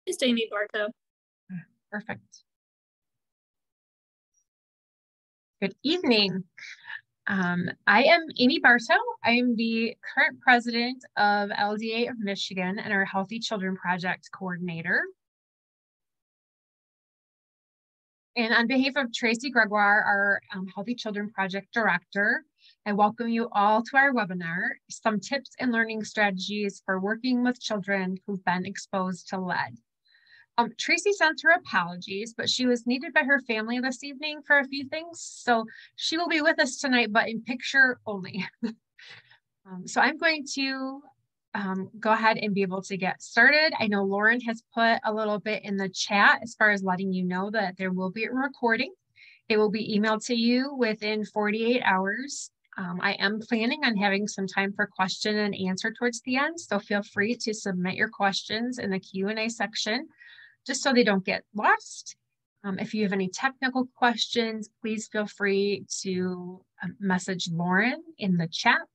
It's Amy Barto. Perfect. Good evening. I am Amy Barto. I am the current president of LDA of Michigan and our Healthy Children Project coordinator. And on behalf of Tracy Gregoire, our Healthy Children Project director, I welcome you all to our webinar, Some Tips and Learning Strategies for Working with Children Who've Been Exposed to Lead. Tracy sent her apologies, but she was needed by her family this evening for a few things. So she will be with us tonight, but in picture only. So I'm going to go ahead and be able to get started. I know Lauren has put a little bit in the chat as far as letting you know that there will be a recording. It will be emailed to you within 48 hours. I am planning on having some time for question and answer towards the end, so feel free to submit your questions in the Q&A section, just so they don't get lost. If you have any technical questions, please feel free to message Lauren in the chat.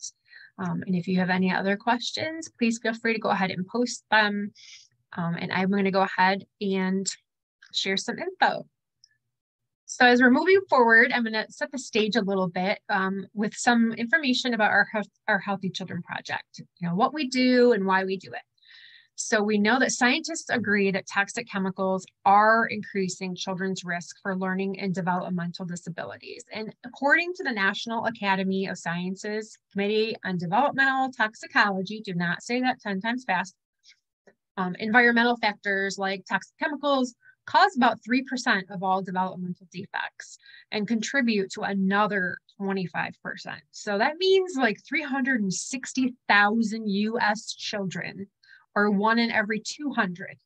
And if you have any other questions, please feel free to go ahead and post them. And I'm going to go ahead and share some info. So as we're moving forward, I'm going to set the stage a little bit with some information about our Healthy Children Project, what we do and why we do it. So we know that scientists agree that toxic chemicals are increasing children's risk for learning and developmental disabilities. And according to the National Academy of Sciences Committee on Developmental Toxicology, do not say that 10 times fast, environmental factors like toxic chemicals cause about 3% of all developmental defects and contribute to another 25%. So that means like 360,000 US children, or 1 in every 200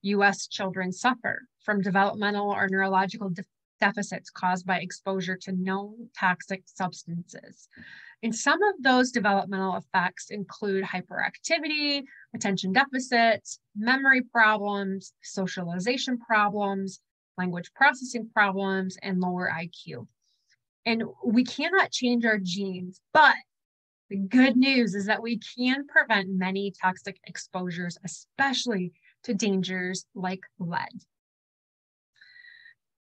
US children, suffer from developmental or neurological deficits caused by exposure to known toxic substances. And some of those developmental effects include hyperactivity, attention deficits, memory problems, socialization problems, language processing problems, and lower IQ. And we cannot change our genes, but the good news is that we can prevent many toxic exposures, especially to dangers like lead.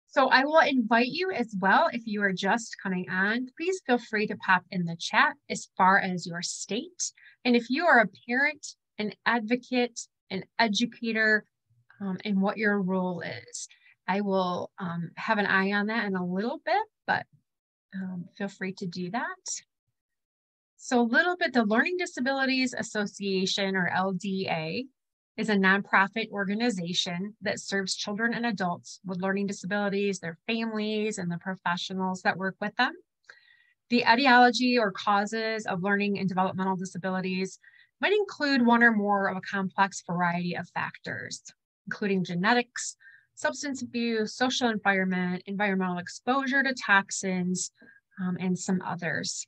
So I will invite you as well, if you are just coming on, please feel free to pop in the chat as far as your state. And if you are a parent, an advocate, an educator, and what your role is, I will have an eye on that in a little bit, but feel free to do that. So a little bit, the Learning Disabilities Association, or LDA, is a nonprofit organization that serves children and adults with learning disabilities, their families, and the professionals that work with them. The etiology or causes of learning and developmental disabilities might include one or more of a complex variety of factors, including genetics, substance abuse, social environment, environmental exposure to toxins, and some others.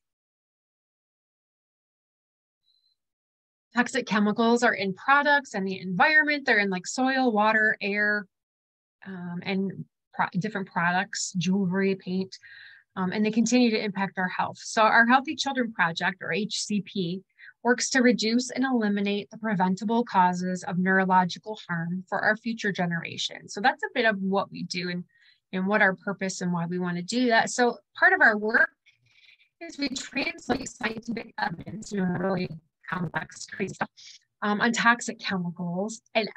Toxic chemicals are in products and the environment. They're in like soil, water, air, and different products, jewelry, paint, and they continue to impact our health. So our Healthy Children Project, or HCP, works to reduce and eliminate the preventable causes of neurological harm for our future generations. So that's a bit of what we do and what our purpose and why we want to do that. So part of our work is we translate scientific evidence, really complex, crazy stuff, on toxic chemicals. And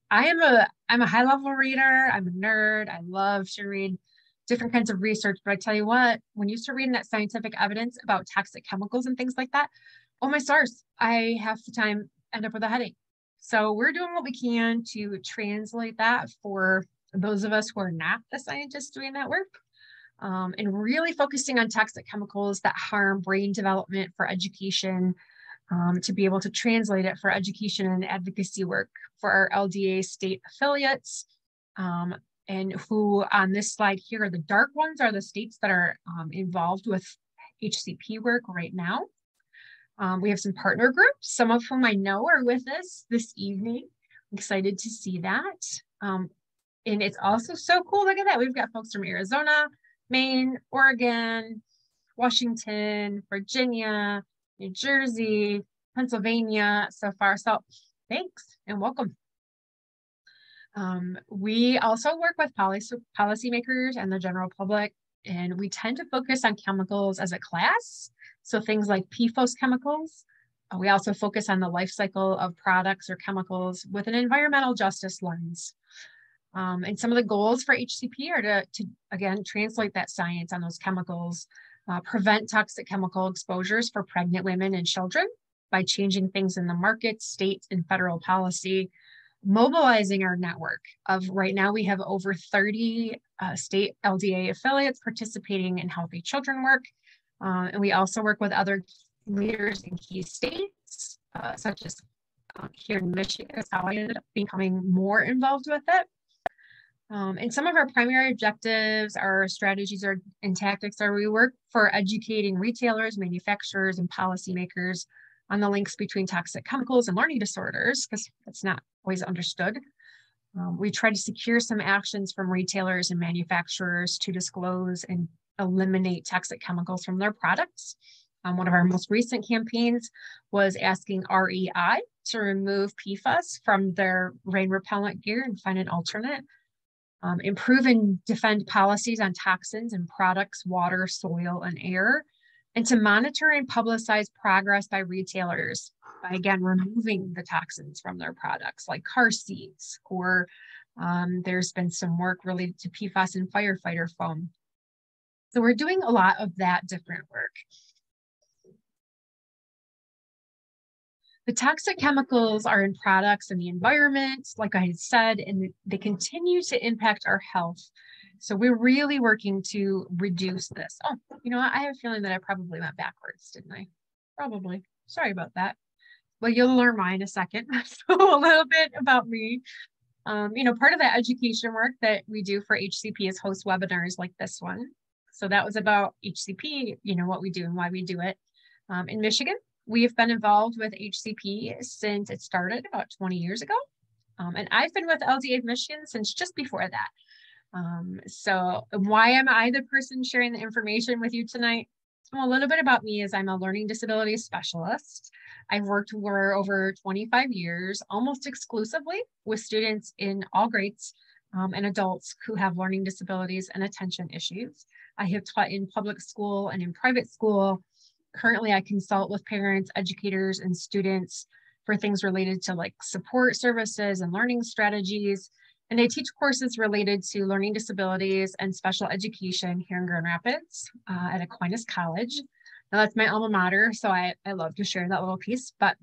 I'm a high level reader. I'm a nerd. I love to read different kinds of research, but I tell you what, when you start reading that scientific evidence about toxic chemicals and things like that, oh my stars, I half the time end up with a headache. So we're doing what we can to translate that for those of us who are not the scientists doing that work, and really focusing on toxic chemicals that harm brain development for education, to be able to translate it for education and advocacy work for our LDA state affiliates, and who on this slide here, the dark ones are the states that are involved with HCP work right now. We have some partner groups, some of whom I know are with us this evening. I'm excited to see that. And it's also so cool, look at that. We've got folks from Arizona, Maine, Oregon, Washington, Virginia, New Jersey, Pennsylvania so far. So thanks and welcome. We also work with policymakers and the general public, and we tend to focus on chemicals as a class. So things like PFOS chemicals. We also focus on the life cycle of products or chemicals with an environmental justice lens. And some of the goals for HCP are to again, translate that science on those chemicals, prevent toxic chemical exposures for pregnant women and children by changing things in the market, state, and federal policy, mobilizing our network of right now we have over 30 state LDA affiliates participating in healthy children work. And we also work with other leaders in key states, such as here in Michigan, is how I ended up becoming more involved with it. And some of our primary objectives, our strategies and tactics are we work for educating retailers, manufacturers, and policymakers on the links between toxic chemicals and learning disorders, because that's not always understood. We try to secure some actions from retailers and manufacturers to disclose and eliminate toxic chemicals from their products. One of our most recent campaigns was asking REI to remove PFAS from their rain repellent gear and find an alternate. Improve and defend policies on toxins in products, water, soil, and air, and to monitor and publicize progress by retailers by, again, removing the toxins from their products like car seats, or there's been some work related to PFAS and firefighter foam. So we're doing a lot of that different work. The toxic chemicals are in products in the environment, like I had said, and they continue to impact our health. So we're really working to reduce this. Oh, you know what? I have a feeling that I probably went backwards, didn't I? Probably. Sorry about that. Well, you'll learn why in a second. So a little bit about me. You know, part of the education work that we do for HCP is host webinars like this one. So that was about HCP, you know, what we do and why we do it. In Michigan, we have been involved with HCP since it started about 20 years ago. And I've been with LDA of Michigan since just before that. So why am I the person sharing the information with you tonight? Well, a little bit about me is I'm a learning disabilities specialist. I've worked for over 25 years, almost exclusively with students in all grades and adults who have learning disabilities and attention issues. I have taught in public school and in private school. Currently, I consult with parents, educators, and students for things related to like support services and learning strategies. And I teach courses related to learning disabilities and special education here in Grand Rapids at Aquinas College. Now that's my alma mater, so I love to share that little piece. But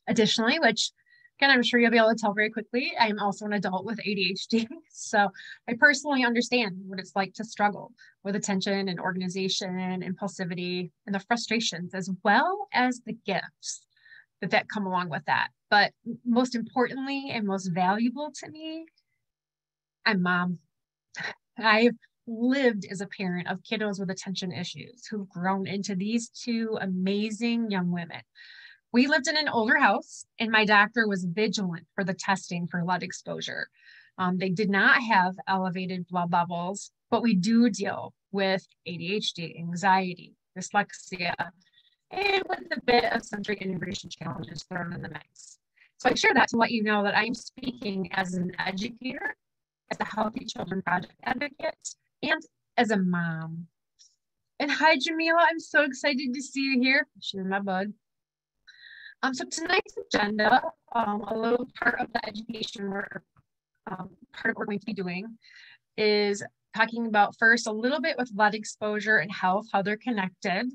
additionally, which again, I'm sure you'll be able to tell very quickly, I'm also an adult with ADHD. So I personally understand what it's like to struggle with attention and organization, impulsivity, and the frustrations, as well as the gifts that come along with that. But most importantly and most valuable to me, I'm mom. I've lived as a parent of kiddos with attention issues who've grown into these two amazing young women. We lived in an older house, and my doctor was vigilant for the testing for lead exposure. They did not have elevated blood levels, but we do deal with ADHD, anxiety, dyslexia, and with a bit of sensory integration challenges thrown in the mix. So I share that to let you know that I'm speaking as an educator, as a Healthy Children Project advocate, and as a mom. And hi, Jamila, I'm so excited to see you here. She's my bud. So tonight's agenda, a little part of the education work, part of what we're going to be doing is talking about first a little bit with lead exposure and health, how they're connected,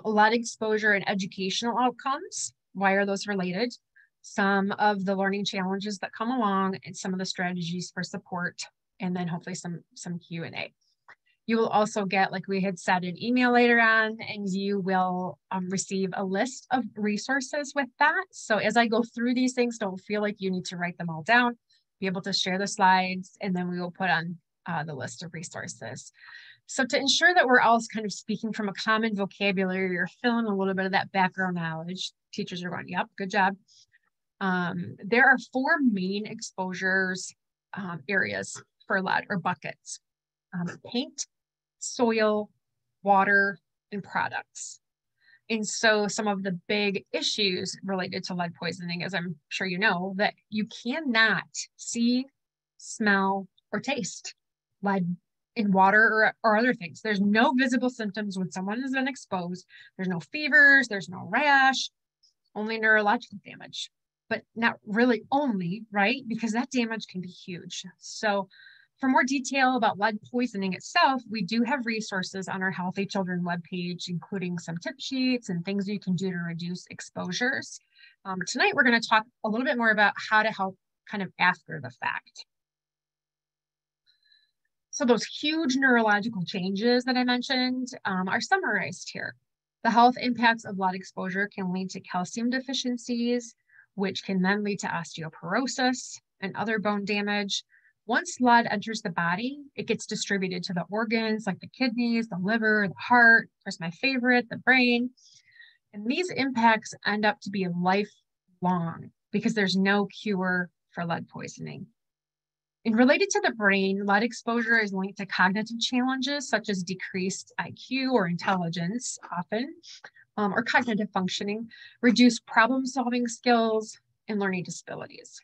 lead exposure and educational outcomes, why are those related, some of the learning challenges that come along, and some of the strategies for support, and then hopefully some Q&A. You will also get, like we had said, an email later on, and you will receive a list of resources with that. So as I go through these things, don't feel like you need to write them all down. Be able to share the slides, and then we will put on the list of resources. So to ensure that we're all kind of speaking from a common vocabulary, you're filling a little bit of that background knowledge. Teachers are going, yep, good job. There are 4 main exposures areas for lead, or buckets. Paint, soil, water, and products. And so some of the big issues related to lead poisoning, as I'm sure you know, that you cannot see, smell, or taste lead in water or other things. There's no visible symptoms when someone has been exposed. There's no fevers, there's no rash, only neurological damage, but not really only, right? Because that damage can be huge. So for more detail about lead poisoning itself, we do have resources on our Healthy Children webpage, including some tip sheets and things you can do to reduce exposures. Tonight, we're going to talk a little bit more about how to help kind of after the fact. So those huge neurological changes that I mentioned are summarized here. The health impacts of lead exposure can lead to calcium deficiencies, which can then lead to osteoporosis and other bone damage. Once lead enters the body, it gets distributed to the organs like the kidneys, the liver, the heart, of course, my favorite, the brain. And these impacts end up to be lifelong because there's no cure for lead poisoning. And related to the brain, lead exposure is linked to cognitive challenges such as decreased IQ or intelligence often, or cognitive functioning, reduced problem-solving skills, and learning disabilities.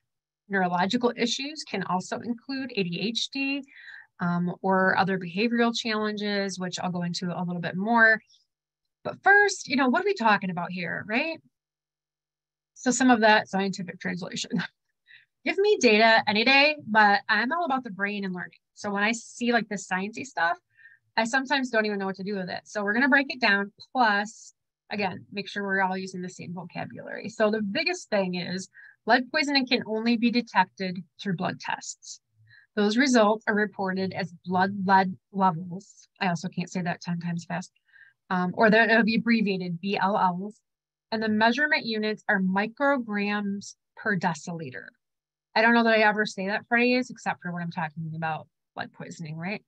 Neurological issues can also include ADHD or other behavioral challenges, which I'll go into a little bit more. But first, what are we talking about here, right? So some of that scientific translation. Give me data any day, but I'm all about the brain and learning. So when I see like this sciencey stuff, I sometimes don't even know what to do with it. So we're going to break it down. Plus, again, make sure we're all using the same vocabulary. So the biggest thing is lead poisoning can only be detected through blood tests. Those results are reported as blood lead levels. I also can't say that 10 times fast. Or it'll be abbreviated BLLs. And the measurement units are micrograms per deciliter. I don't know that I ever say that phrase except for when I'm talking about lead poisoning, right?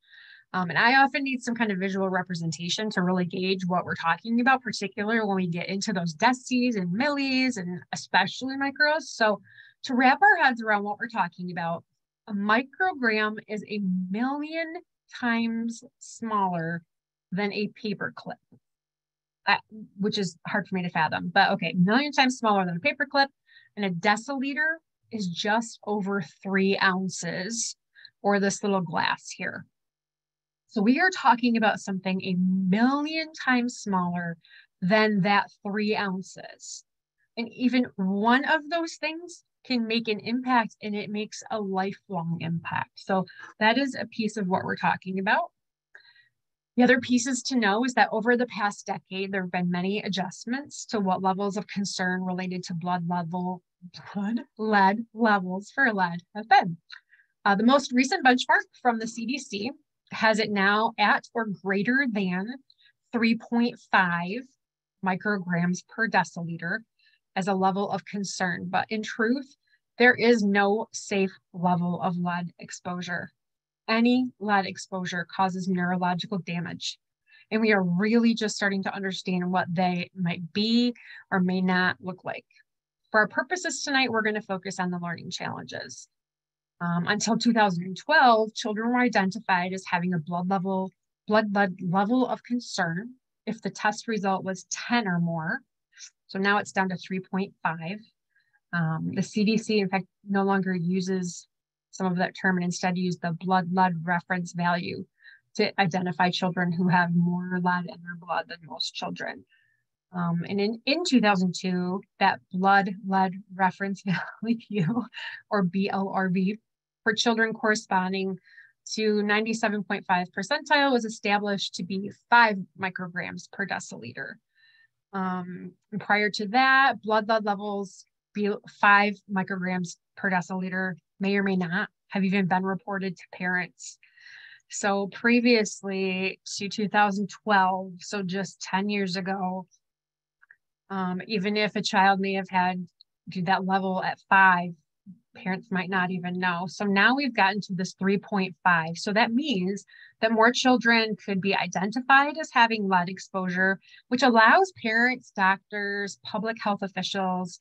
And I often need some kind of visual representation to really gauge what we're talking about, particularly when we get into those decis and millis and especially micros. So to wrap our heads around what we're talking about, a microgram is 1,000,000 times smaller than a paper clip, which is hard for me to fathom, but okay, 1,000,000 times smaller than a paper clip, and a deciliter is just over 3 ounces, or this little glass here. So we are talking about something 1,000,000 times smaller than that 3 ounces. And even one of those things can make an impact, and it makes a lifelong impact. So that is a piece of what we're talking about. The other pieces to know is that over the past decade, there have been many adjustments to what levels of concern related to blood lead levels for lead have been. The most recent benchmark from the CDC has it now at or greater than 3.5 micrograms per deciliter as a level of concern. But in truth, there is no safe level of lead exposure. Any lead exposure causes neurological damage. And we are really just starting to understand what they might be or may not look like. For our purposes tonight, we're going to focus on the learning challenges. Until 2012, children were identified as having a blood lead level of concern if the test result was 10 or more. So now it's down to 3.5. The CDC, in fact, no longer uses some of that term and instead use the blood lead reference value to identify children who have more lead in their blood than most children. And in 2002, that blood lead reference value, or BLRV, for children corresponding to 97.5 percentile was established to be 5 micrograms per deciliter. And prior to that, blood lead levels be 5 micrograms per deciliter may or may not have even been reported to parents. So previously to 2012, so just 10 years ago, even if a child may have had that level at 5, parents might not even know. So now we've gotten to this 3.5. So that means that more children could be identified as having lead exposure, which allows parents, doctors, public health officials,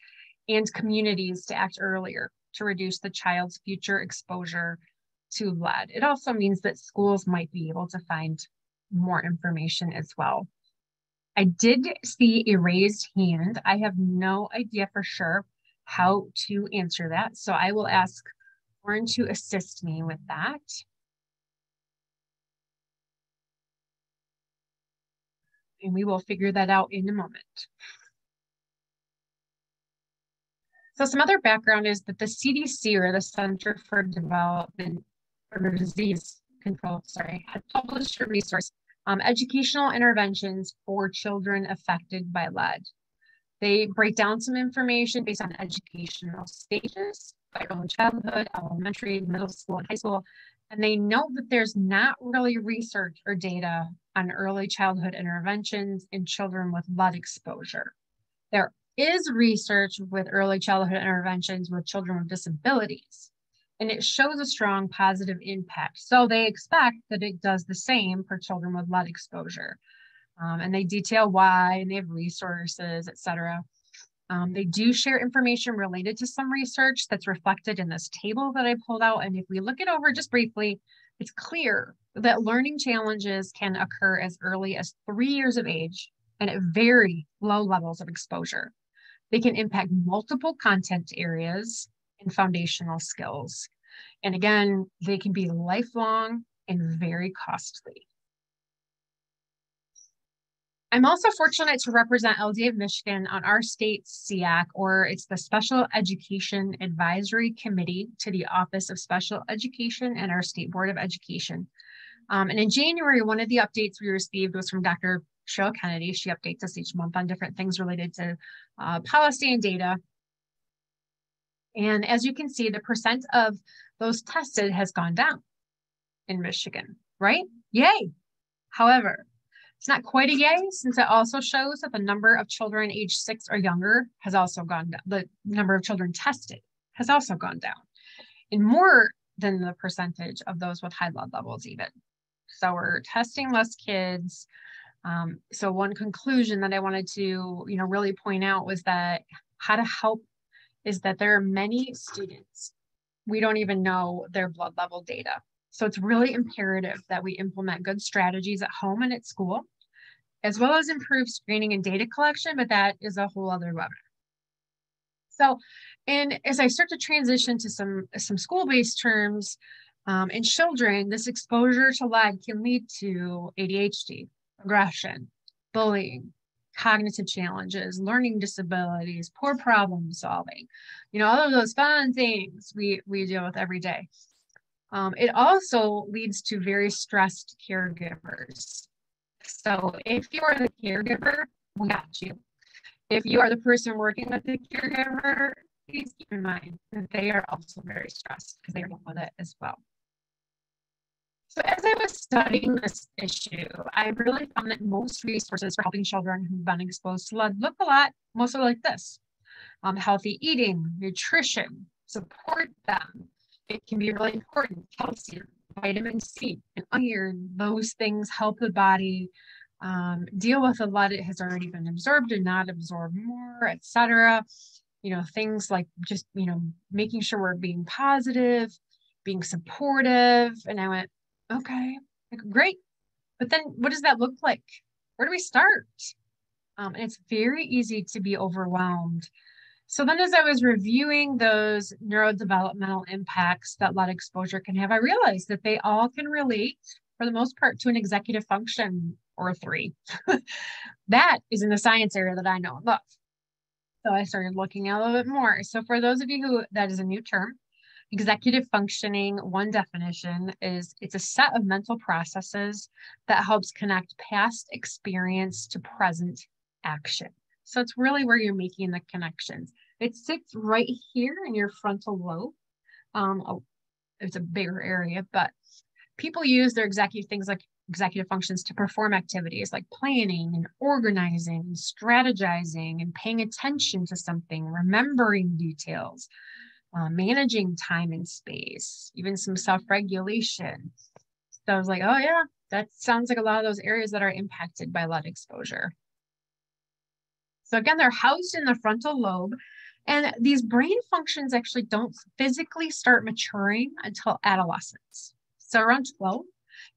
and communities to act earlier to reduce the child's future exposure to lead. It also means that schools might be able to find more information as well. I did see a raised hand. I have no idea for sure how to answer that. So I will ask Lauren to assist me with that. And we will figure that out in a moment. So some other background is that the CDC, or the Center for Disease Control, had published a resource, Educational Interventions for Children Affected by Lead. They break down some information based on educational stages, by early childhood, elementary, middle school, and high school. And they note that there's not really research or data on early childhood interventions in children with lead exposure. There is research with early childhood interventions with children with disabilities, and it shows a strong positive impact. So they expect that it does the same for children with lead exposure. And they detail why, and they have resources, etc. They do share information related to some research that's reflected in this table that I pulled out. And if we look it over just briefly, it's clear that learning challenges can occur as early as 3 years of age and at very low levels of exposure. They can impact multiple content areas and foundational skills. And again, they can be lifelong and very costly. I'm also fortunate to represent LDA of Michigan on our state's SEAAC, or it's the Special Education Advisory Committee to the Office of Special Education and our State Board of Education. And in January, one of the updates we received was from Dr. Cheryl Kennedy. She updates us each month on different things related to policy and data. And as you can see, the percent of those tested has gone down in Michigan, right? Yay. However, it's not quite a yay, since it also shows that the number of children age 6 or younger has also gone down. The number of children tested has also gone down, and more than the percentage of those with high lead levels even. So we're testing less kids. So one conclusion that I wanted to, really point out was that how to help is that there are many students, we don't even know their blood level data. So it's really imperative that we implement good strategies at home and at school, as well as improve screening and data collection, but that is a whole other webinar. So, and as I start to transition to some school-based terms, in children, this exposure to lead can lead to ADHD, aggression, bullying, cognitive challenges, learning disabilities, poor problem solving, all of those fun things we deal with every day. It also leads to very stressed caregivers. So if you are the caregiver, we got you. If you are the person working with the caregiver, please keep in mind that they are also very stressed because they are dealing with it as well. So as I was studying this issue, I really found that most resources for helping children who've been exposed to lead look a lot, mostly like this. Healthy eating, nutrition, support them. It can be really important. Calcium, vitamin C, and iron, those things help the body deal with the lead it has already been absorbed and not absorb more, etc. Things like just, making sure we're being positive, being supportive. And I went, okay, great. But then what does that look like? Where do we start? And it's very easy to be overwhelmed. So then as I was reviewing those neurodevelopmental impacts that lead exposure can have, I realized that they all can relate, for the most part, to an executive function or 3. That is in the science area that I know and love. So I started looking a little bit more. So for those of you who, that is a new term, executive functioning, one definition is it's a set of mental processes that helps connect past experience to present action. So it's really where you're making the connections. It sits right here in your frontal lobe. It's a bigger area, but people use their things like executive functions to perform activities like planning and organizing and strategizing and paying attention to something, remembering details, managing time and space, even some self-regulation. So I was like, oh yeah, that sounds like a lot of those areas that are impacted by lead exposure. So again, they're housed in the frontal lobe, and these brain functions actually don't physically start maturing until adolescence. So around 12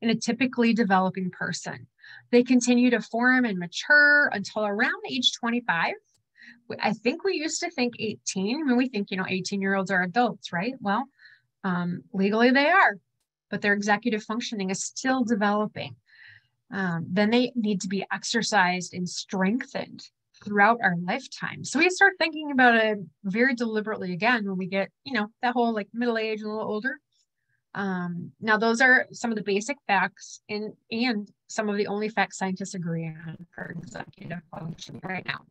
in a typically developing person. They continue to form and mature until around age 25. I think we used to think 18. I mean, we think, 18-year-olds are adults, right? Well, legally they are, but their executive functioning is still developing. Then they need to be exercised and strengthened throughout our lifetime. So we start thinking about it very deliberately again when we get, that whole like middle age and a little older. Now those are some of the basic facts and some of the only facts scientists agree on for executive functioning right now.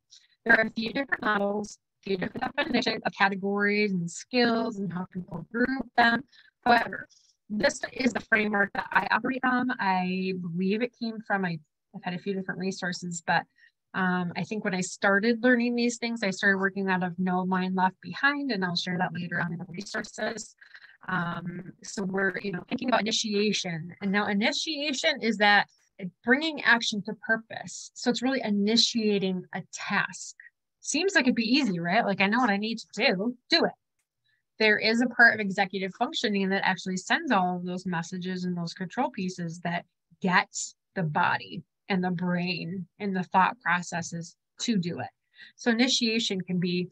There are a few different models, a few different definitions of categories and skills and how people group them. However, this is the framework that I operate on. I believe it came from, I've had a few different resources, but I think when I started learning these things, I started working out of No Mind Left Behind, and I'll share that later on in the resources. So we're, thinking about initiation. And now initiation is that bringing action to purpose. So it's really initiating a task. Seems like it'd be easy, right? Like I know what I need to do it. There is a part of executive functioning that actually sends all of those messages and those control pieces that gets the body and the brain and the thought processes to do it. So initiation can be,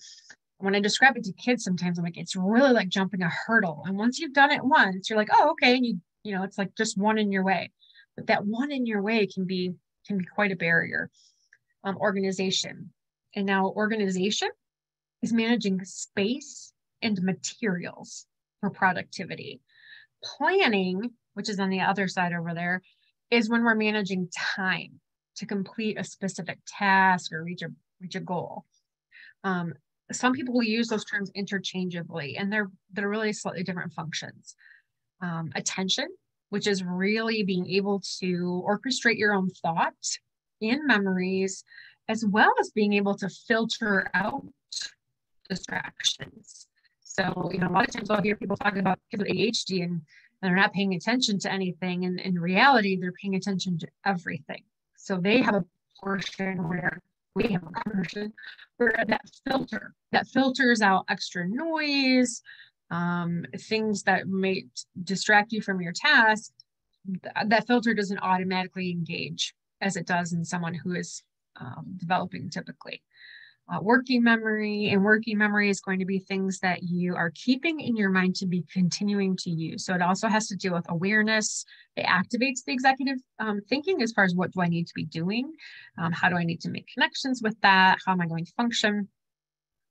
when I describe it to kids, sometimes I'm like, it's really like jumping a hurdle. And once you've done it once, you're like, oh, okay. And it's like just one in your way. But that one in your way can be quite a barrier. Organization. And now organization is managing space and materials for productivity. Planning, which is on the other side over there, is when we're managing time to complete a specific task or reach a goal. Some people will use those terms interchangeably, and they're really slightly different functions. Attention, which is really being able to orchestrate your own thoughts and memories, as well as being able to filter out distractions. So, a lot of times I'll hear people talking about kids with ADHD and they're not paying attention to anything. And in reality, they're paying attention to everything. So they have a portion where we have a portion where that filters out extra noise, things that may distract you from your task. That filter doesn't automatically engage as it does in someone who is developing typically. Working memory is going to be things that you are keeping in your mind to be continuing to use. So it also has to do with awareness. It activates the executive thinking as far as what do I need to be doing? How do I need to make connections with that? How am I going to function?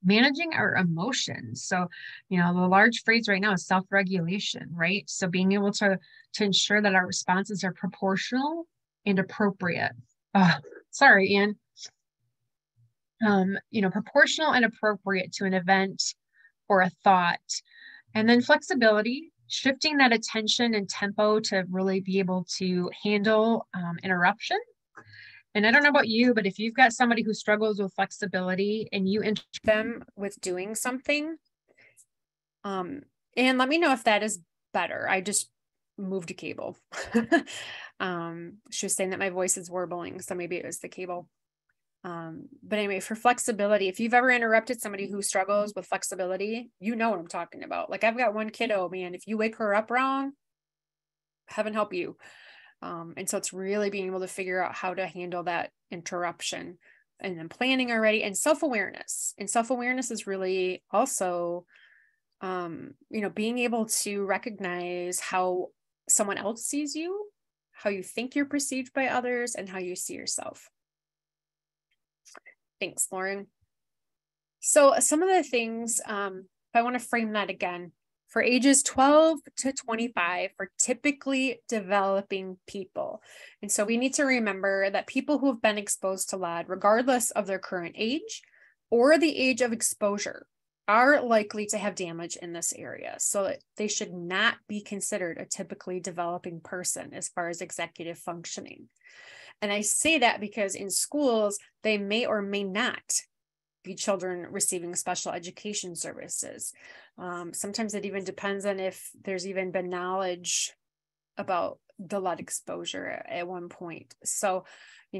Managing our emotions. So, the large phrase right now is self-regulation, right? So being able to ensure that our responses are proportional and appropriate. Sorry, Ian. Proportional and appropriate to an event or a thought. And then flexibility, shifting that attention and tempo to really be able to handle interruption. And I don't know about you, but if you've got somebody who struggles with flexibility and you interrupt them with doing something, and let me know if that is better. I just moved a cable. She was saying that my voice is warbling, so maybe it was the cable. But anyway, for flexibility, if you've ever interrupted somebody who struggles with flexibility, you know what I'm talking about. Like I've got one kiddo, man, if you wake her up wrong, heaven help you. And so it's really being able to figure out how to handle that interruption and then planning already and self-awareness. And self-awareness is really also, being able to recognize how someone else sees you, how you think you're perceived by others, and how you see yourself. Thanks, Lauren. So some of the things, if I want to frame that again, for ages 12 to 25 are typically developing people. And so we need to remember that people who have been exposed to lead, regardless of their current age or the age of exposure, are likely to have damage in this area. So they should not be considered a typically developing person as far as executive functioning. And I say that because in schools, they may or may not be children receiving special education services. Sometimes it even depends on if there's even been knowledge about the lead exposure at one point. So,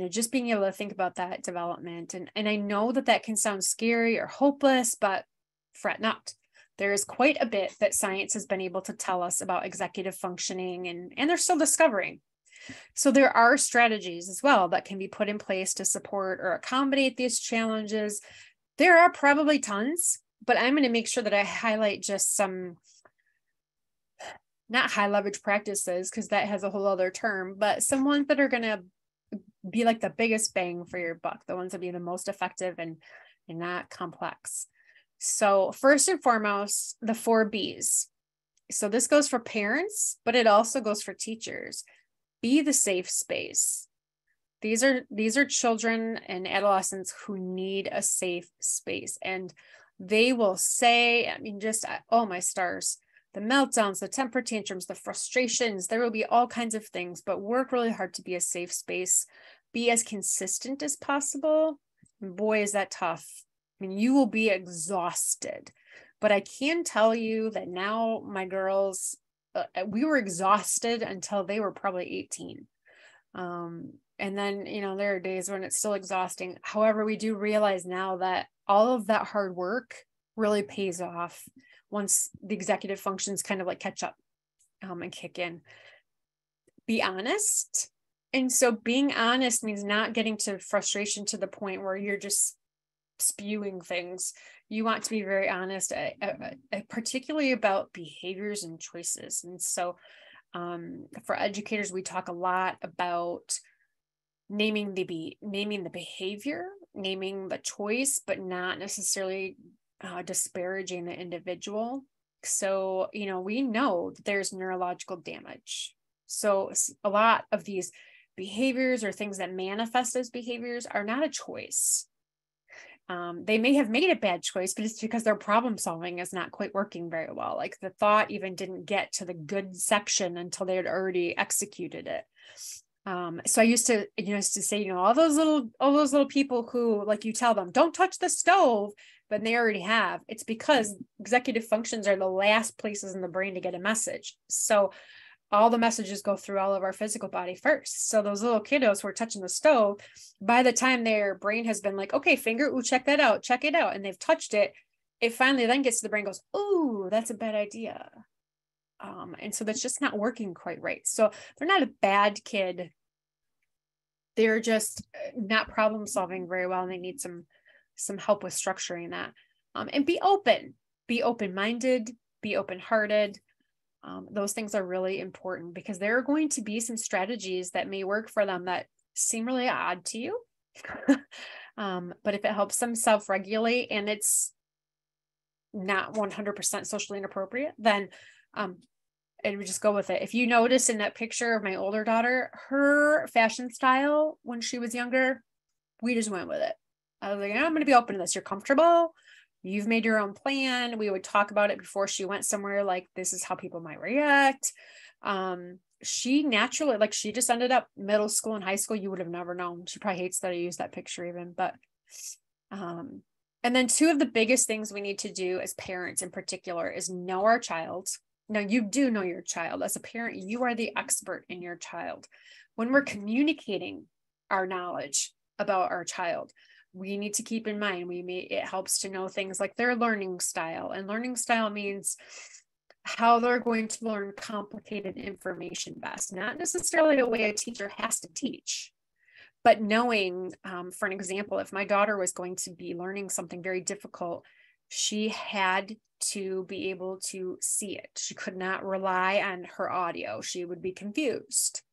just being able to think about that development. And I know that can sound scary or hopeless, but fret not. There is quite a bit that science has been able to tell us about executive functioning, and they're still discovering. So there are strategies as well that can be put in place to support or accommodate these challenges. There are probably tons, but I'm going to make sure that I highlight just some, not high leverage practices, because that has a whole other term, but some ones that are going to be like the biggest bang for your buck, the ones that be the most effective and not complex. So first and foremost, the 4 B's. So this goes for parents, but it also goes for teachers. Be the safe space. These are children and adolescents who need a safe space, and they will say, I mean, just, oh my stars, the meltdowns, the temper tantrums, the frustrations, there will be all kinds of things, but work really hard to be a safe space. Be as consistent as possible. And boy, is that tough. I mean, you will be exhausted, but I can tell you that now my girls, we were exhausted until they were probably 18. And then, there are days when it's still exhausting. However, we do realize now that all of that hard work really pays off once the executive functions kind of like catch up and kick in. Be honest. And so being honest means not getting to frustration to the point where you're just spewing things. You want to be very honest, particularly about behaviors and choices. And so for educators, we talk a lot about naming the behavior, naming the choice, but not necessarily disparaging the individual. So, we know that there's neurological damage. So a lot of these behaviors or things that manifest as behaviors are not a choice. They may have made a bad choice, but it's because their problem solving is not quite working very well. Like the thought even didn't get to the good section until they had already executed it. So I used to say, all those little people who, like, you tell them, don't touch the stove, but they already have. It's because executive functions are the last places in the brain to get a message. So all the messages go through all of our physical body first. So those little kiddos who are touching the stove, by the time their brain has been like, okay, finger, ooh, check it out, and they've touched it, it finally then gets to the brain, goes, ooh, that's a bad idea. And so that's just not working quite right. So they're not a bad kid. They're just not problem solving very well, and they need some help with structuring that. And be open-minded, be open-hearted. Those things are really important because there are going to be some strategies that may work for them that seem really odd to you. But if it helps them self-regulate and it's not 100% socially inappropriate, then and we just go with it. If you notice in that picture of my older daughter, her fashion style when she was younger, we just went with it. I was like, I'm going to be open to this. You're comfortable. You've made your own plan. We would talk about it before she went somewhere, like, this is how people might react. She naturally, like, she just ended up middle school and high school. You would have never known. She probably hates that I use that picture even, but, and then 2 of the biggest things we need to do as parents in particular is know our child. Now, you do know your child. As a parent, you are the expert in your child. When we're communicating our knowledge about our child, we need to keep in mind, it helps to know things like their learning style. And learning style means how they're going to learn complicated information best, not necessarily a way a teacher has to teach, but knowing, for an example, if my daughter was going to be learning something very difficult, she had to be able to see it. She could not rely on her audio. She would be confused.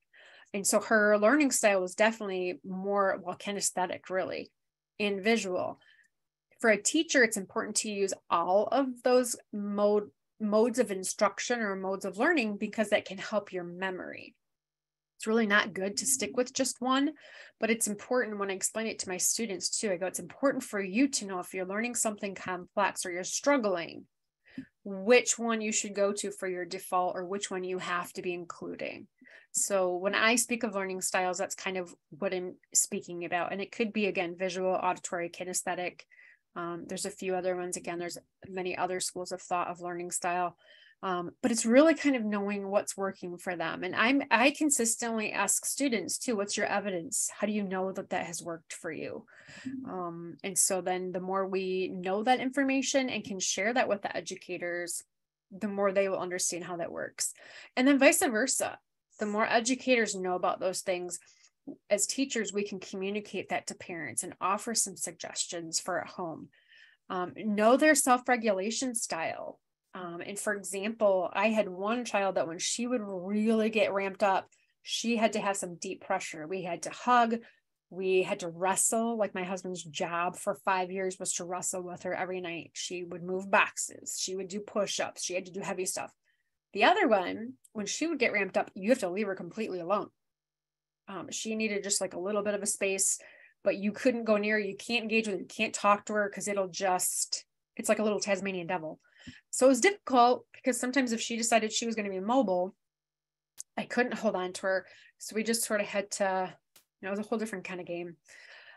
And so her learning style was definitely more, kinesthetic, really, and visual. For a teacher, it's important to use all of those modes of instruction or modes of learning because that can help your memory. It's really not good to stick with just one, but it's important when I explain it to my students too. I go, it's important for you to know if you're learning something complex or you're struggling, which one you should go to for your default or which one you have to be including. So when I speak of learning styles, that's kind of what I'm speaking about. And it could be, again, visual, auditory, kinesthetic. There's a few other ones. Again, there's many other schools of thought of learning style. But it's really kind of knowing what's working for them. And I consistently ask students too, what's your evidence? How do you know that has worked for you? And so then the more we know that information and can share that with the educators, the more they will understand how that works. And then vice versa. The more educators know about those things, as teachers, we can communicate that to parents and offer some suggestions for at home. Know their self-regulation style. And for example, I had one child that when she would really get ramped up, she had to have some deep pressure. We had to hug. We had to wrestle. Like my husband's job for 5 years was to wrestle with her every night. She would move boxes. She would do push-ups. She had to do heavy stuff. The other one, when she would get ramped up, you have to leave her completely alone. She needed just like a little bit of a space, but you couldn't go near her. You can't engage with her. You can't talk to her because it's like a little Tasmanian devil. So it was difficult because sometimes if she decided she was going to be mobile, I couldn't hold on to her. So we just sort of had to, it was a whole different kind of game.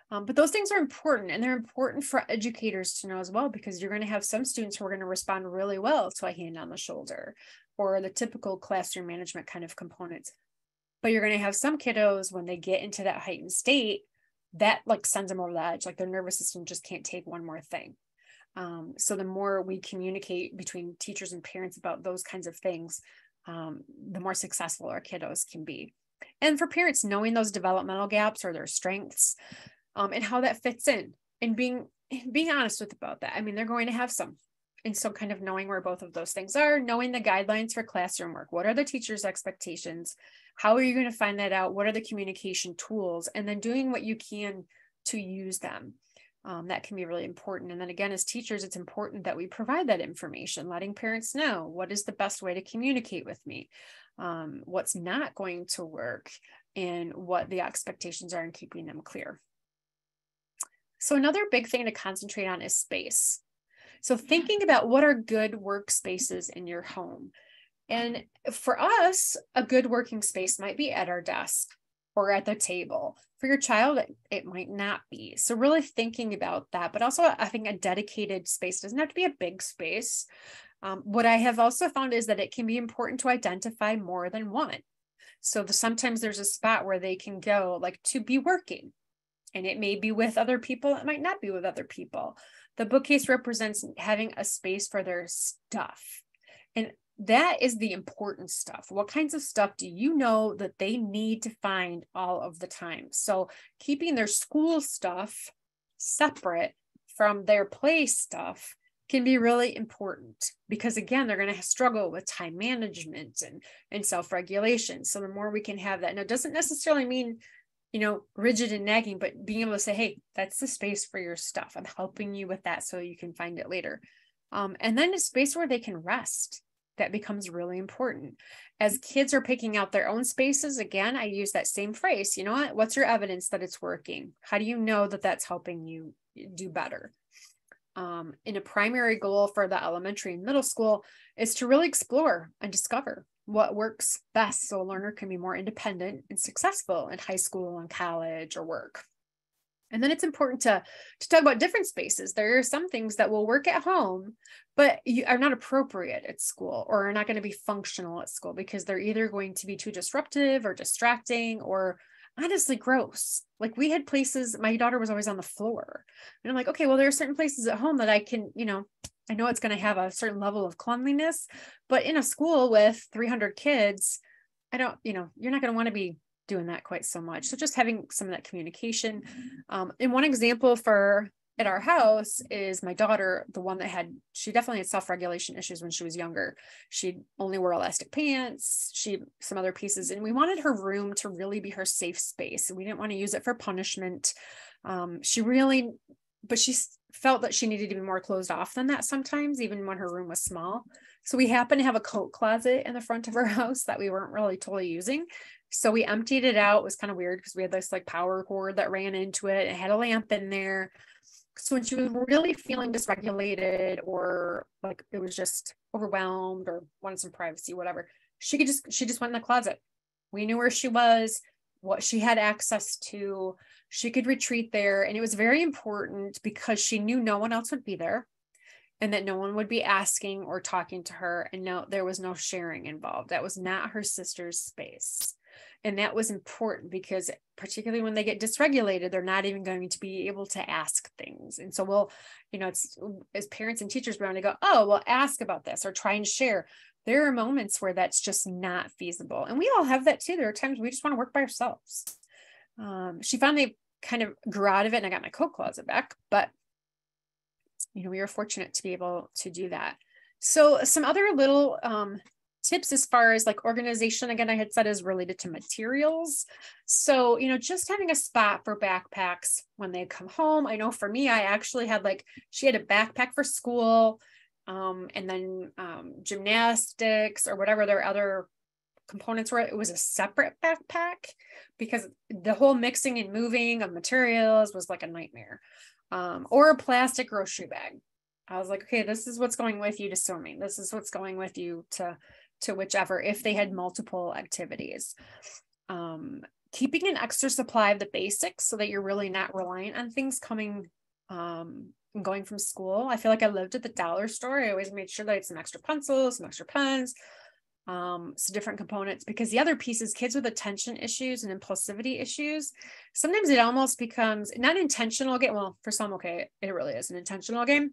But those things are important, and they're important for educators to know as well, because you're going to have some students who are going to respond really well to a hand on the shoulder or the typical classroom management kind of components. But you're going to have some kiddos, when they get into that heightened state, that like sends them over the edge, like their nervous system just can't take one more thing. So the more we communicate between teachers and parents about those kinds of things, the more successful our kiddos can be. And for parents, knowing those developmental gaps or their strengths, and how that fits in, and being honest about that. I mean, they're going to have some. And so kind of knowing where both of those things are, knowing the guidelines for classroom work. What are the teacher's expectations? How are you going to find that out? What are the communication tools? And then doing what you can to use them. That can be really important. And then again, as teachers, it's important that we provide that information, letting parents know what is the best way to communicate with me, what's not going to work, and what the expectations are, and keeping them clear. So another big thing to concentrate on is space. So thinking about what are good workspaces in your home. And for us, a good working space might be at our desk or at the table. For your child, it might not be. So really thinking about that, but also I think a dedicated space doesn't have to be a big space. What I have also found is that it can be important to identify more than one. So sometimes there's a spot where they can go like to be working, and it may be with other people. It might not be with other people. The bookcase represents having a space for their stuff. And that is the important stuff. What kinds of stuff do you know that they need to find all of the time? So keeping their school stuff separate from their play stuff can be really important, because again, they're going to struggle with time management and self-regulation. So the more we can have that, and it doesn't necessarily mean, rigid and nagging, but being able to say, hey, that's the space for your stuff. I'm helping you with that so you can find it later. And then a space where they can rest. That becomes really important. As kids are picking out their own spaces, again, I use that same phrase. You know what? What's your evidence that it's working? How do you know that that's helping you do better? And a primary goal for the elementary and middle school is to really explore and discover what works best so a learner can be more independent and successful in high school and college or work. And then it's important to talk about different spaces. There are some things that will work at home, but are not appropriate at school, or are not going to be functional at school, because they're either going to be too disruptive or distracting, or honestly gross. Like we had places, my daughter was always on the floor. And I'm like, okay, well, there are certain places at home that I can, I know it's going to have a certain level of cleanliness, but in a school with 300 kids, you're not going to want to be doing that quite so much. So just having some of that communication. And one example at our house is my daughter, the one that she definitely had self-regulation issues when she was younger. She only wore elastic pants, some other pieces, and we wanted her room to really be her safe space. We didn't want to use it for punishment. But she felt that she needed to be more closed off than that sometimes, even when her room was small. So we happened to have a coat closet in the front of our house that we weren't really totally using. So we emptied it out. It was kind of weird because we had this like power cord that ran into it. It had a lamp in there. So when she was really feeling dysregulated, or like it was just overwhelmed or wanted some privacy, whatever, she just went in the closet. We knew where she was, what she had access to. She could retreat there. And it was very important because she knew no one else would be there, and that no one would be asking or talking to her. And no, there was no sharing involved. That was not her sister's space. And that was important because particularly when they get dysregulated, they're not even going to be able to ask things. And so it's as parents and teachers, we're going to go, oh, well, ask about this or try and share. there are moments where that's just not feasible. And we all have that too. There are times we just want to work by ourselves. She finally kind of grew out of it and I got my coat closet back, but we were fortunate to be able to do that. So some other little tips as far as like organization, again, I had said is related to materials. So, just having a spot for backpacks when they come home. I know for me, I actually had she had a backpack for school, and then gymnastics or whatever their other components were. It was a separate backpack because the whole mixing and moving of materials was like a nightmare. Or a plastic grocery bag. I was like, okay, this is what's going with you to swimming. This is what's going with you to whichever, if they had multiple activities. Keeping an extra supply of the basics so that you're really not reliant on things coming going from school. I feel like I lived at the dollar store. I always made sure that I had some extra pencils, some extra pens, some different components, because the other piece is kids with attention issues and impulsivity issues. Sometimes it almost becomes not intentional game. Well, for some, okay, it really is an intentional game.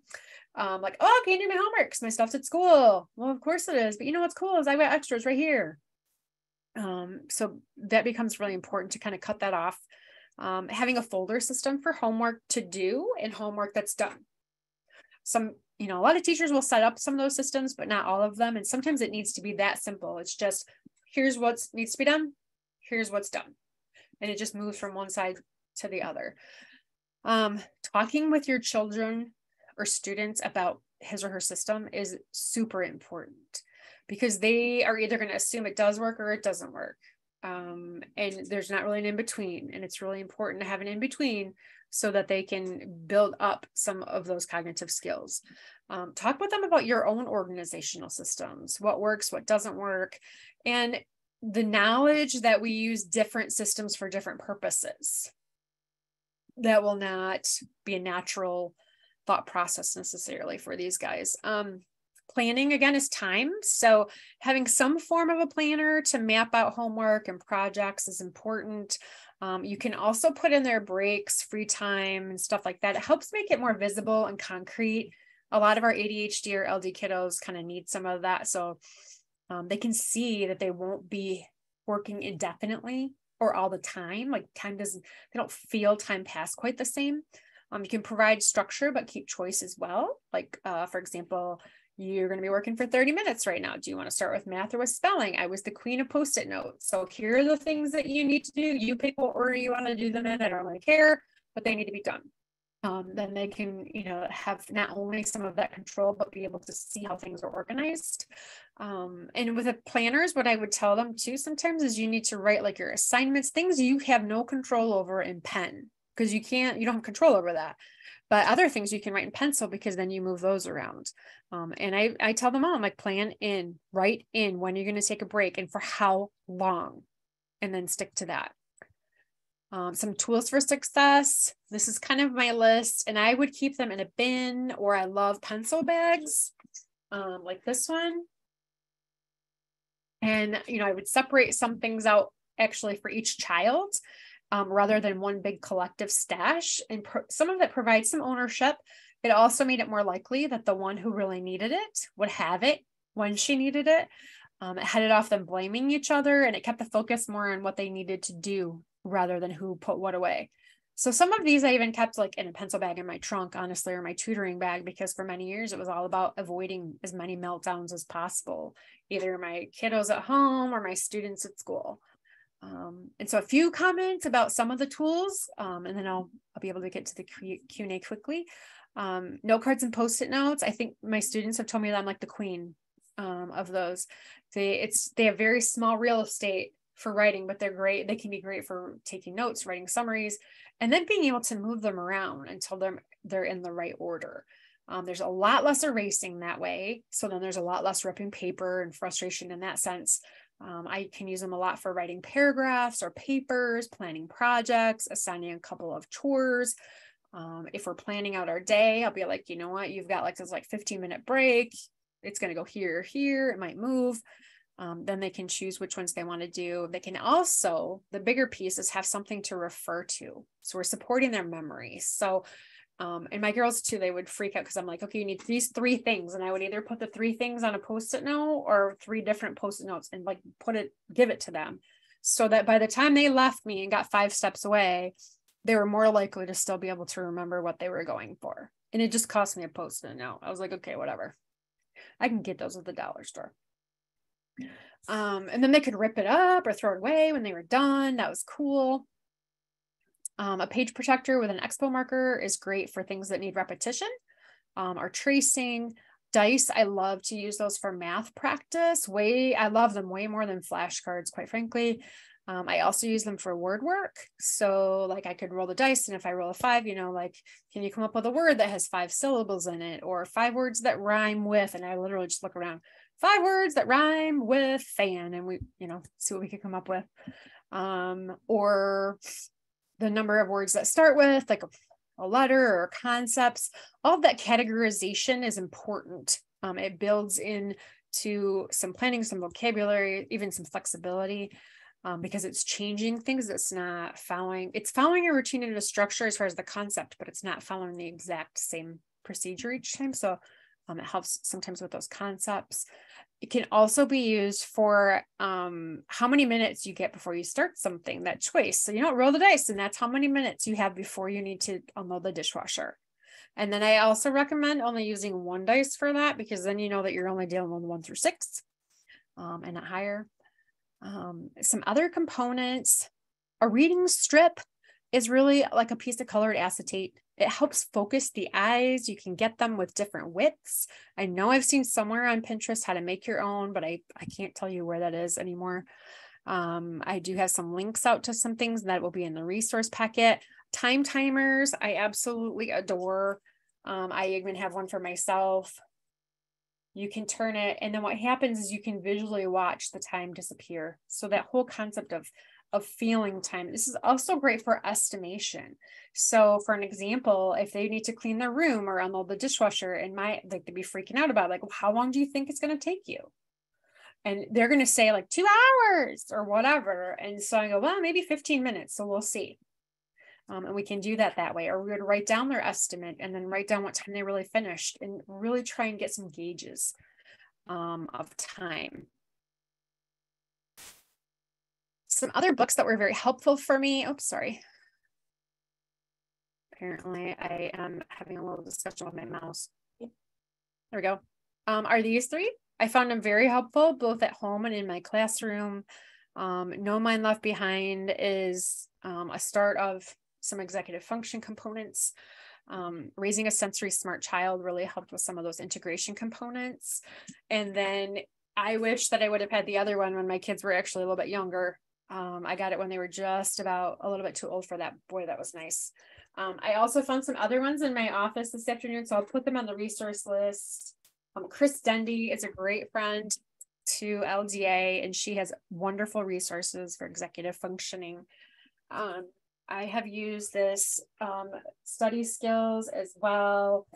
Like, oh, can you do my homework? Because my stuff's at school. Well, of course it is. But what's cool is I've got extras right here. So that becomes really important to kind of cut that off. Having a folder system for homework to do and homework that's done. A lot of teachers will set up some of those systems, but not all of them. And sometimes it needs to be that simple. It's just, here's what needs to be done. Here's what's done. And it just moves from one side to the other. Talking with your children or students about his or her system is super important because they are either going to assume it does work or it doesn't work. And there's not really an in-between. And it's really important to have an in-between so that they can build up some of those cognitive skills. Talk with them about your own organizational systems, what works, what doesn't work, and the knowledge that we use different systems for different purposes. That will not be a natural thought process necessarily for these guys. Planning, again, is time. So having some form of a planner to map out homework and projects is important. You can also put in their breaks, free time, and stuff like that. It helps make it more visible and concrete. A lot of our ADHD or LD kiddos kind of need some of that. So they can see that they won't be working indefinitely or all the time. Like they don't feel time pass quite the same. You can provide structure, but keep choice as well. Like, for example, you're going to be working for 30 minutes right now. Do you want to start with math or with spelling? I was the queen of Post-it notes. So here are the things that you need to do. You pick what order you want to do them in. I don't really care, but they need to be done. Then they can, have not only some of that control, but be able to see how things are organized. And with the planners, what I would tell them too sometimes is you need to write like your assignments, things you have no control over in pen, because you don't have control over that. But other things you can write in pencil because then you move those around. And I tell them all, I'm like, write in when you're going to take a break and for how long, and then stick to that. Some tools for success. This is kind of my list, and I would keep them in a bin, or I love pencil bags, like this one. And, I would separate some things out actually for each child, rather than one big collective stash. And some of that provides some ownership. It also made it more likely that the one who really needed it would have it when she needed it. It headed off them blaming each other, and it kept the focus more on what they needed to do rather than who put what away. So some of these I even kept like in a pencil bag in my trunk, honestly, or my tutoring bag, because for many years it was all about avoiding as many meltdowns as possible, either my kiddos at home or my students at school. And so a few comments about some of the tools, and then I'll be able to get to the Q&A quickly. Note cards and Post-it notes. I think my students have told me that I'm like the queen of those. They have very small real estate for writing, but they're great. They can be great for taking notes, writing summaries, and then being able to move them around until they're in the right order. There's a lot less erasing that way. So then there's a lot less ripping paper and frustration in that sense. I can use them a lot for writing paragraphs or papers, planning projects, assigning a couple of chores. If we're planning out our day, I'll be like, you know what, you've got like this 15-minute break. It's going to go here or here. It might move. Then they can choose which ones they want to do. They can also, the bigger piece is have something to refer to. So we're supporting their memory. So And my girls too, they would freak out because I'm like, okay, you need these 3 things. And I would either put the 3 things on a Post-it note or 3 different Post-it notes and like give it to them. So that by the time they left me and got 5 steps away, they were more likely to still be able to remember what they were going for. And it just cost me a Post-it note. I was like, okay, whatever. I can get those at the dollar store. And then they could rip it up or throw it away when they were done. That was cool. A page protector with an expo marker is great for things that need repetition or tracing. Dice, I love to use those for math practice. I love them way more than flashcards, quite frankly. I also use them for word work. So like I could roll the dice, and if I roll a 5, like, can you come up with a word that has 5 syllables in it, or 5 words that rhyme with, and I literally just look around, 5 words that rhyme with fan, and we, see what we could come up with. Or the number of words that start with like a letter or concepts. All of that categorization is important. It builds into some planning, some vocabulary, even some flexibility, because it's changing things. It's following a routine and a structure as far as the concept, but it's not following the exact same procedure each time. So it helps sometimes with those concepts. It can also be used for how many minutes you get before you start something, that choice. So roll the dice, and that's how many minutes you have before you need to unload the dishwasher. And then I also recommend only using 1 dice for that, because then you know that you're only dealing with 1 through 6 and not higher. Some other components, a reading strip is really like a piece of colored acetate. It helps focus the eyes. You can get them with different widths. I know I've seen somewhere on Pinterest how to make your own, but I can't tell you where that is anymore. I do have some links out to some things that will be in the resource packet. Time timers, I absolutely adore. I even have one for myself. You can turn it, and then what happens is you can visually watch the time disappear. So that whole concept of feeling time. This is also great for estimation. So for an example, if they need to clean their room or unload the dishwasher, and they'd be freaking out about, like, well, how long do you think it's going to take you? And they're going to say like 2 hours or whatever. And so I go, well, maybe 15 minutes. So we'll see. And we can do that way. Or we would write down their estimate and then write down what time they really finished, and really try and get some gauges of time. Some other books that were very helpful for me. Oh, sorry. Apparently I am having a little discussion with my mouse. There we go. Are these 3? I found them very helpful, both at home and in my classroom. No Mind Left Behind is a start of some executive function components. Raising a Sensory Smart Child really helped with some of those integration components. And then I wish that I would have had the other one when my kids were actually a little bit younger. I got it when they were just about a little bit too old for that. Boy, that was nice. I also found some other ones in my office this afternoon, so I'll put them on the resource list. Chris Dendy is a great friend to LDA, and she has wonderful resources for executive functioning. I have used this study skills as well.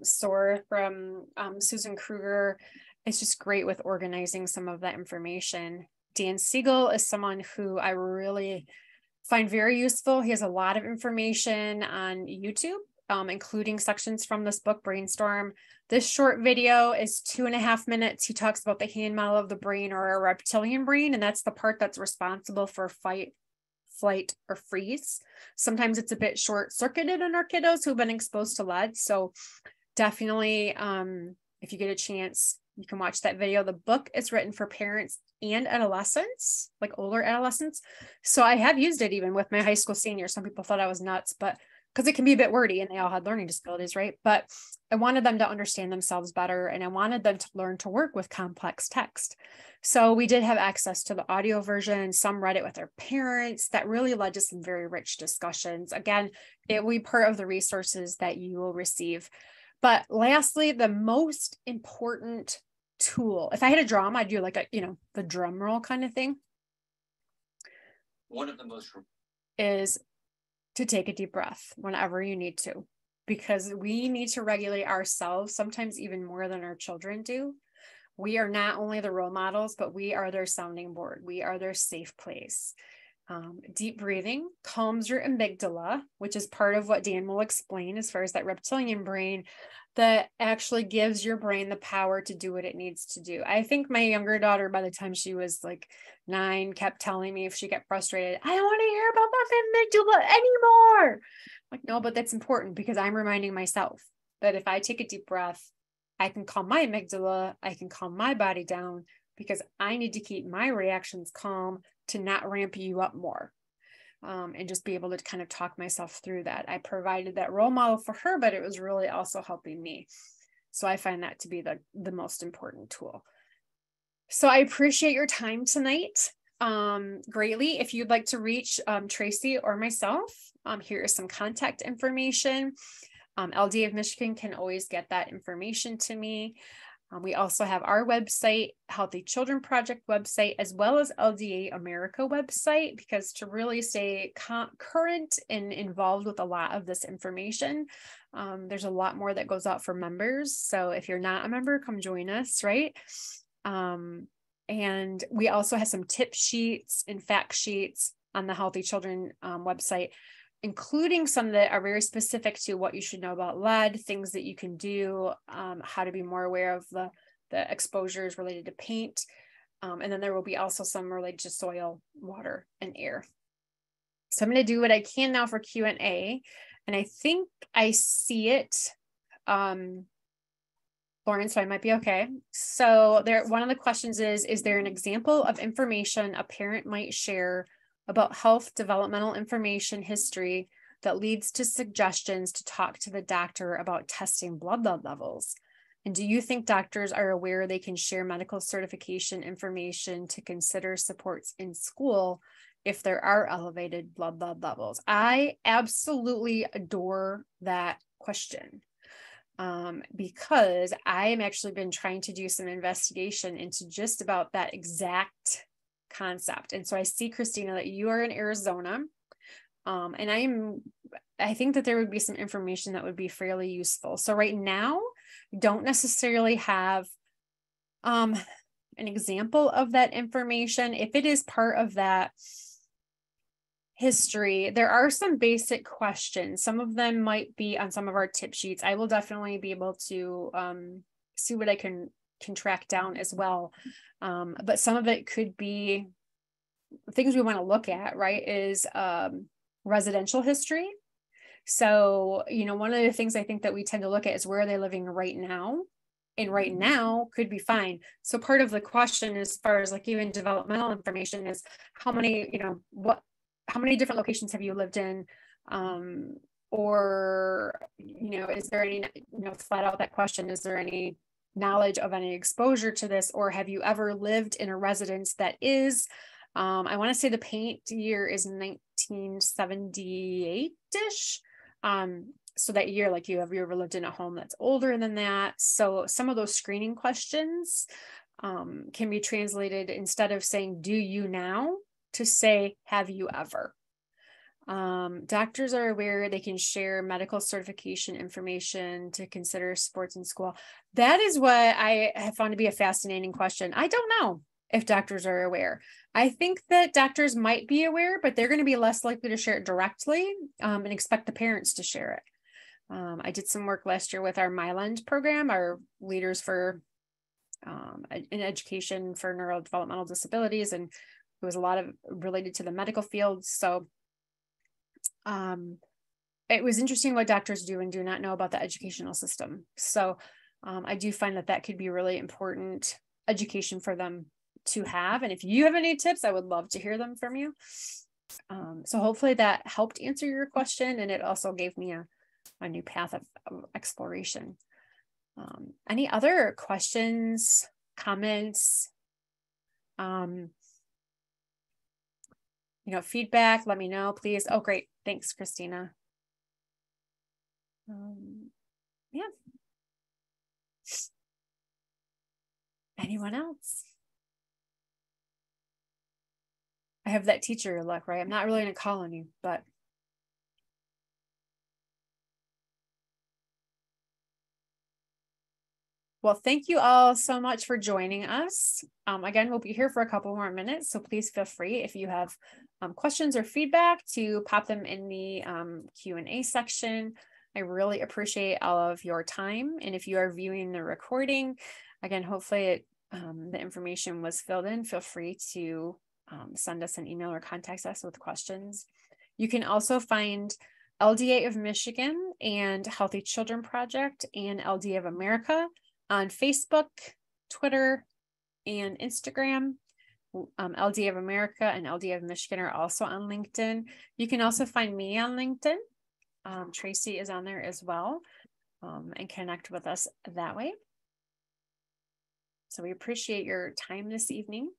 SOAR from Susan Kruger. It's just great with organizing some of that information. Dan Siegel is someone who I really find very useful. He has a lot of information on YouTube, including sections from this book, Brainstorm. This short video is 2.5 minutes. He talks about the hand model of the brain, or a reptilian brain, and that's the part that's responsible for fight, flight, or freeze. Sometimes it's a bit short-circuited in our kiddos who've been exposed to lead. So definitely, if you get a chance, you can watch that video. The book is written for parents and adolescents, like older adolescents. So I have used it even with my high school seniors. Some people thought I was nuts, but because it can be a bit wordy, and they all had learning disabilities, right? But I wanted them to understand themselves better, and I wanted them to learn to work with complex text. So we did have access to the audio version. Some read it with their parents. That really led to some very rich discussions. Again, it will be part of the resources that you will receive. But lastly, the most important tool, if I had a drum, I'd do like the drum roll kind of thing. One of the most is to take a deep breath whenever you need to, because we need to regulate ourselves, sometimes even more than our children do. We are not only the role models, but we are their sounding board. We are their safe place. Deep breathing calms your amygdala, which is part of what Dan will explain as far as that reptilian brain that actually gives your brain the power to do what it needs to do. I think my younger daughter, by the time she was like 9, kept telling me if she got frustrated, I don't want to hear about my amygdala anymore. I'm like, no, but that's important because I'm reminding myself that if I take a deep breath, I can calm my amygdala, I can calm my body down because I need to keep my reactions calm to not ramp you up more. And just be able to kind of talk myself through that. I provided that role model for her, but it was really also helping me. So I find that to be the most important tool. So I appreciate your time tonight greatly. If you'd like to reach Tracy or myself, here is some contact information. LDA of Michigan can always get that information to me. We also have our website, Healthy Children Project website, as well as LDA America website, because to really stay current and involved with a lot of this information, there's a lot more that goes out for members. So if you're not a member, come join us, right? And we also have some tip sheets and fact sheets on the Healthy Children website, including some that are very specific to what you should know about lead, things that you can do, how to be more aware of the exposures related to paint. And then there will be also some related to soil, water, and air. So I'm going to do what I can now for Q&A. And I think I see it. Lauren, so I might be okay. So one of the questions is there an example of information a parent might share about health developmental information history that leads to suggestions to talk to the doctor about testing blood levels? And do you think doctors are aware they can share medical certification information to consider supports in school if there are elevated blood levels? I absolutely adore that question. Because I am actually been trying to do some investigation into just about that exact concept. And so I see, Christina, that you are in Arizona. And I think that there would be some information that would be fairly useful. So right now, don't necessarily have an example of that information. If it is part of that history, there are some basic questions. Some of them might be on some of our tip sheets. I will definitely be able to see what I can track down as well. But some of it could be things we want to look at, right, is residential history. So, one of the things I think that we tend to look at is where are they living right now? And right now could be fine. So part of the question as far as like even developmental information is how many different locations have you lived in? Or, is there any, flat out that question, is there any knowledge of any exposure to this? Or have you ever lived in a residence that is, I want to say the paint year is 1978-ish. So that year, like have you ever lived in a home that's older than that? So some of those screening questions can be translated, instead of saying, do you now, to say, have you ever? Doctors are aware they can share medical certification information to consider sports in school. That is what I have found to be a fascinating question. I don't know if doctors are aware. I think that doctors might be aware, but they're going to be less likely to share it directly and expect the parents to share it. I did some work last year with our MyLend program, our leaders for in education for neurodevelopmental disabilities, and it was a lot of related to the medical field. So it was interesting what doctors do and do not know about the educational system. So I do find that could be really important education for them to have. And if you have any tips, I would love to hear them from you. So hopefully that helped answer your question. And it also gave me a new path of exploration. Any other questions, comments, feedback, let me know, please. Oh, great. Thanks, Christina. Yeah. Anyone else? I have that teacher look, right? I'm not really going to call on you, but. Well, thank you all so much for joining us. Again, we'll be here for a couple more minutes, so please feel free if you have questions or feedback to pop them in the Q&A section. I really appreciate all of your time. And if you are viewing the recording, again, hopefully the information was filled in. Feel free to send us an email or contact us with questions. You can also find LDA of Michigan and Healthy Children Project and LDA of America on Facebook, Twitter, and Instagram. LDA of America and LDA of Michigan are also on LinkedIn. You can also find me on LinkedIn. Tracy is on there as well, and connect with us that way. So we appreciate your time this evening.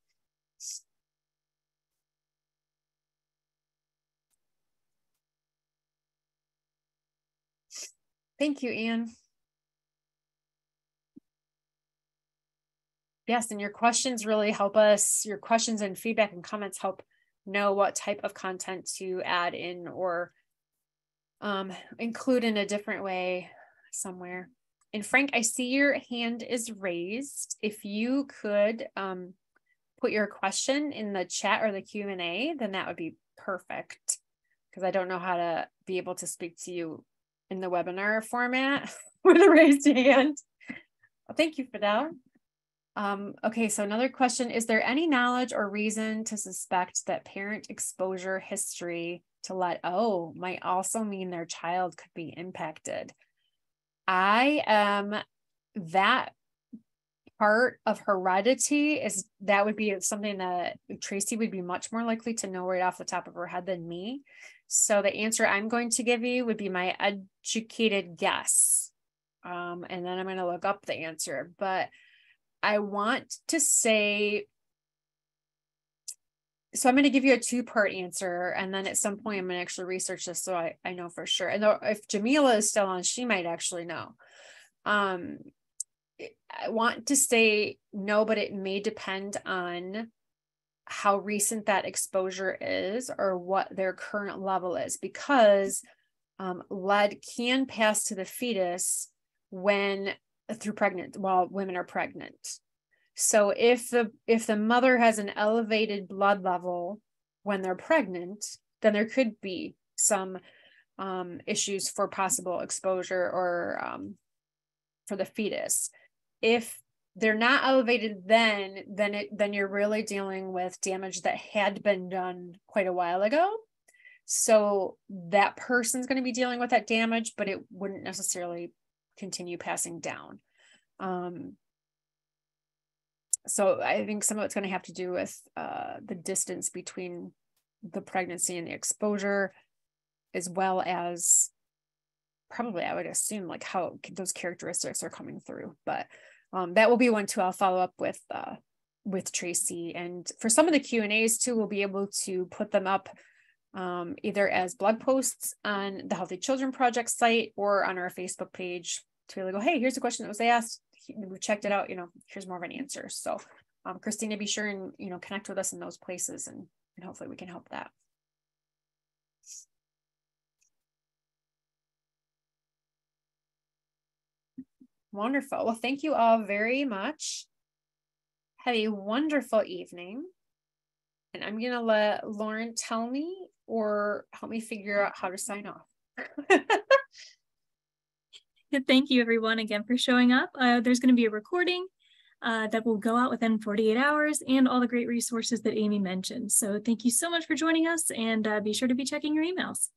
Thank you, Anne. Yes, and your questions really help us. Your questions and feedback and comments help know what type of content to add in or include in a different way somewhere. And Frank, I see your hand is raised. If you could put your question in the chat or the Q&A, then that would be perfect, because I don't know how to be able to speak to you in the webinar format with a raised hand. Well, thank you for that. Okay, so another question, is there any knowledge or reason to suspect that parent exposure history to lead might also mean their child could be impacted? That part of heredity that would be something that Tracy would be much more likely to know right off the top of her head than me. So the answer I'm going to give you would be my educated guess. And then I'm going to look up the answer, but I want to say, so I'm going to give you a two-part answer, and then at some point I'm going to actually research this so I know for sure. And if Jamila is still on, she might actually know. I want to say no, but it may depend on how recent that exposure is or what their current level is, because lead can pass to the fetus while women are pregnant. So if the mother has an elevated blood level when they're pregnant, then there could be some issues for possible exposure or for the fetus. If they're not elevated, then you're really dealing with damage that had been done quite a while ago. So that person's going to be dealing with that damage, but it wouldn't necessarily continue passing down. So I think some of it's going to have to do with the distance between the pregnancy and the exposure, as well as probably, I would assume, like how those characteristics are coming through. But that will be one too. I'll follow up with Tracy, and for some of the Q&As too, we'll be able to put them up either as blog posts on the Healthy Children Project site or on our Facebook page to really go, hey, here's a question that was asked. We checked it out, here's more of an answer. So Christina, be sure and, connect with us in those places, and hopefully we can help that. Wonderful. Well, thank you all very much. Have a wonderful evening. And I'm going to let Lauren tell me or help me figure out how to sign off. Thank you, everyone, again for showing up. There's going to be a recording that will go out within 48 hours and all the great resources that Amy mentioned. So thank you so much for joining us, and be sure to be checking your emails.